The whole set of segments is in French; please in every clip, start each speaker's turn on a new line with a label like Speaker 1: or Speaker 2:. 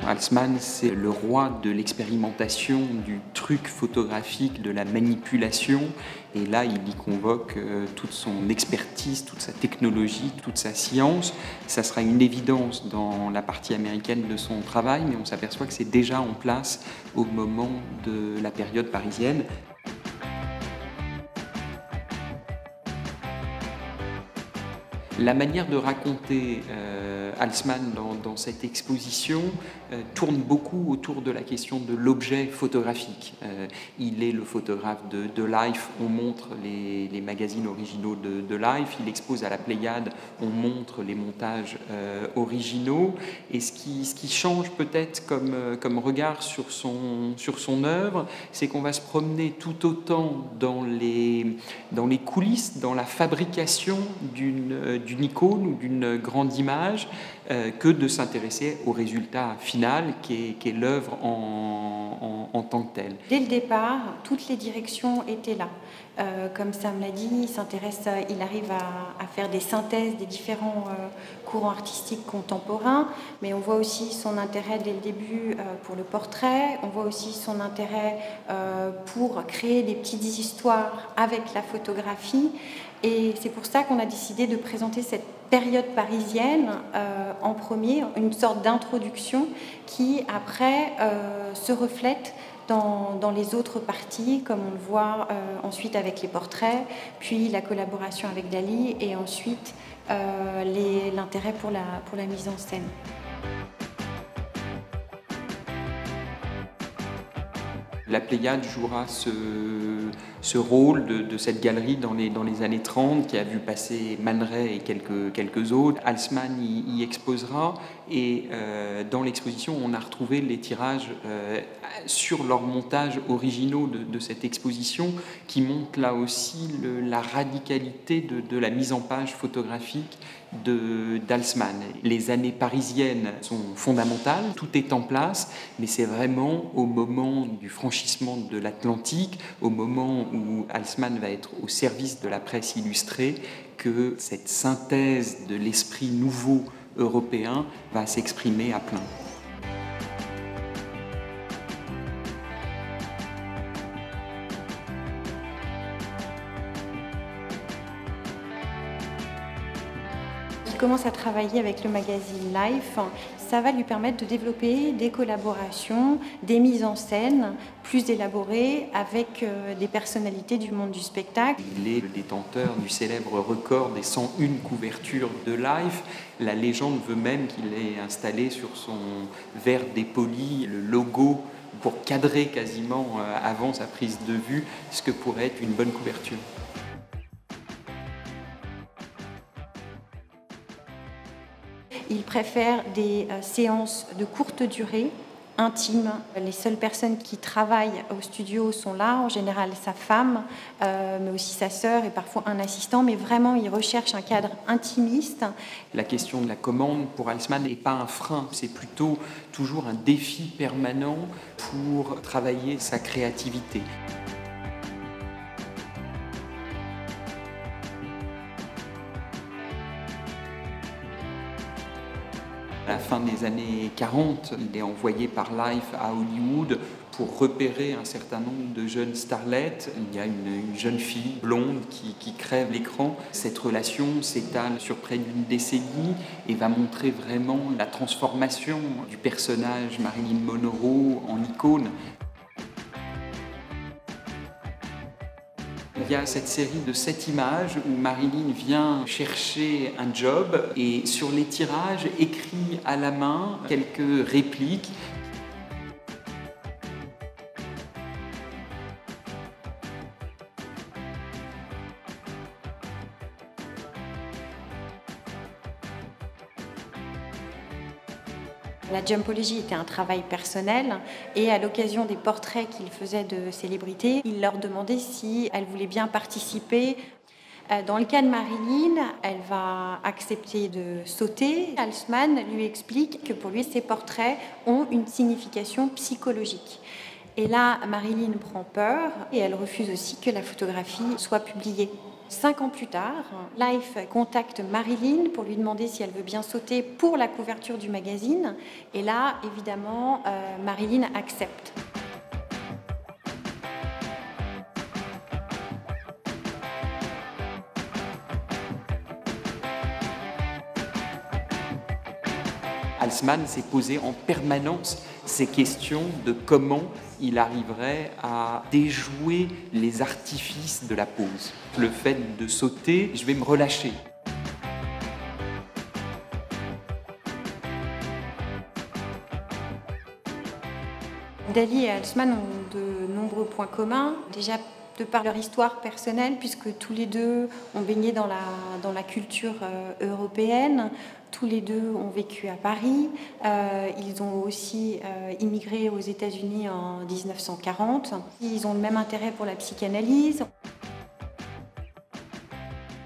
Speaker 1: Haussmann, c'est le roi de l'expérimentation, du truc photographique, de la manipulation. Et là, il y convoque toute son expertise, toute sa technologie, toute sa science. Ça sera une évidence dans la partie américaine de son travail, mais on s'aperçoit que c'est déjà en place au moment de la période parisienne. La manière de raconter Haussmann dans cette exposition tourne beaucoup autour de la question de l'objet photographique. Il est le photographe de Life, on montre les magazines originaux de Life, il expose à la Pléiade, on montre les montages originaux, et ce qui change peut-être comme regard sur son œuvre, c'est qu'on va se promener tout autant dans les coulisses, dans la fabrication d'une icône ou d'une grande image, que de s'intéresser au résultat final qui est l'œuvre en tant que telle.
Speaker 2: Dès le départ, toutes les directions étaient là. Comme Sam l'a dit, il arrive à faire des synthèses des différents courants artistiques contemporains, mais on voit aussi son intérêt dès le début pour le portrait, on voit aussi son intérêt pour créer des petites histoires avec la photographie, et c'est pour ça qu'on a décidé de présenter cette période parisienne en premier, une sorte d'introduction qui après se reflète dans les autres parties, comme on le voit ensuite avec les portraits, puis la collaboration avec Dali, et ensuite l'intérêt pour la mise en scène.
Speaker 1: La Pléiade jouera ce rôle de cette galerie dans les années 30 qui a vu passer Man Ray et quelques autres. Haussmann y exposera, et dans l'exposition on a retrouvé les tirages sur leurs montages originaux de cette exposition, qui montrent là aussi la radicalité de la mise en page photographique d'Haussmann. Les années parisiennes sont fondamentales, tout est en place, mais c'est vraiment au moment du franchissement de l'Atlantique, au moment où Haussmann va être au service de la presse illustrée, que cette synthèse de l'esprit nouveau européen va s'exprimer à plein.
Speaker 2: Il commence à travailler avec le magazine Life. Ça va lui permettre de développer des collaborations, des mises en scène plus élaborées avec des personnalités du monde du spectacle.
Speaker 1: Il est le détenteur du célèbre record des 101 couvertures de Life. La légende veut même qu'il ait installé sur son verre dépoli le logo pour cadrer quasiment avant sa prise de vue ce que pourrait être une bonne couverture.
Speaker 2: Il préfère des séances de courte durée, intimes. Les seules personnes qui travaillent au studio sont là, en général sa femme, mais aussi sa sœur et parfois un assistant, mais vraiment il recherche un cadre intimiste.
Speaker 1: La question de la commande pour Haussmann n'est pas un frein, c'est plutôt toujours un défi permanent pour travailler sa créativité. À la fin des années 40, il est envoyé par Life à Hollywood pour repérer un certain nombre de jeunes starlettes. Il y a une jeune fille blonde qui crève l'écran. Cette relation s'étale sur près d'une décennie et va montrer vraiment la transformation du personnage Marilyn Monroe en icône. Il y a cette série de 7 images où Marilyn vient chercher un job et sur les tirages écrit à la main quelques répliques.
Speaker 2: La Jumpology était un travail personnel, et à l'occasion des portraits qu'il faisait de célébrités, il leur demandait si elles voulaient bien participer. Dans le cas de Marilyn, elle va accepter de sauter. Haussmann lui explique que pour lui, ces portraits ont une signification psychologique. Et là, Marilyn prend peur et elle refuse aussi que la photographie soit publiée. 5 ans plus tard, Life contacte Marilyn pour lui demander si elle veut bien sauter pour la couverture du magazine. Et là, évidemment, Marilyn accepte.
Speaker 1: Haussmann s'est posé en permanence ces questions de comment il arriverait à déjouer les artifices de la pose. Le fait de sauter, je vais me relâcher.
Speaker 2: Dali et Haussmann ont de nombreux points communs. Déjà, de par leur histoire personnelle, puisque tous les deux ont baigné dans la culture européenne. Tous les deux ont vécu à Paris. Ils ont aussi immigré aux États-Unis en 1940. Ils ont le même intérêt pour la psychanalyse. En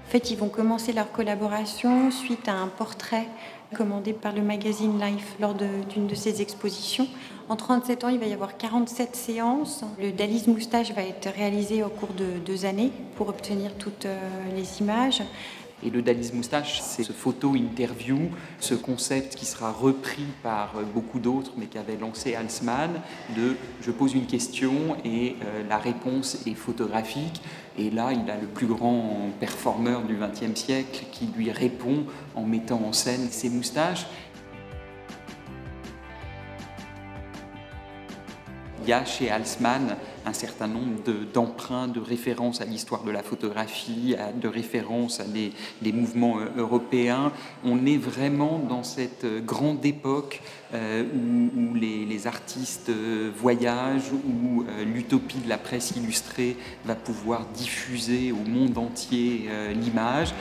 Speaker 2: fait, ils vont commencer leur collaboration suite à un portrait commandé par le magazine Life lors d'une de ses expositions. En 37 ans, il va y avoir 47 séances. Le Dali's moustache va être réalisé au cours de 2 années pour obtenir toutes les images.
Speaker 1: Et le Dali's moustache, c'est ce photo-interview, ce concept qui sera repris par beaucoup d'autres, mais qu'avait lancé Haussmann, de je pose une question et la réponse est photographique. Et là, il a le plus grand performeur du XXe siècle qui lui répond en mettant en scène ses moustaches. Il y a chez Haussmann un certain nombre d'emprunts, de références à l'histoire de la photographie, de références à des mouvements européens. On est vraiment dans cette grande époque où les artistes voyagent, où l'utopie de la presse illustrée va pouvoir diffuser au monde entier l'image.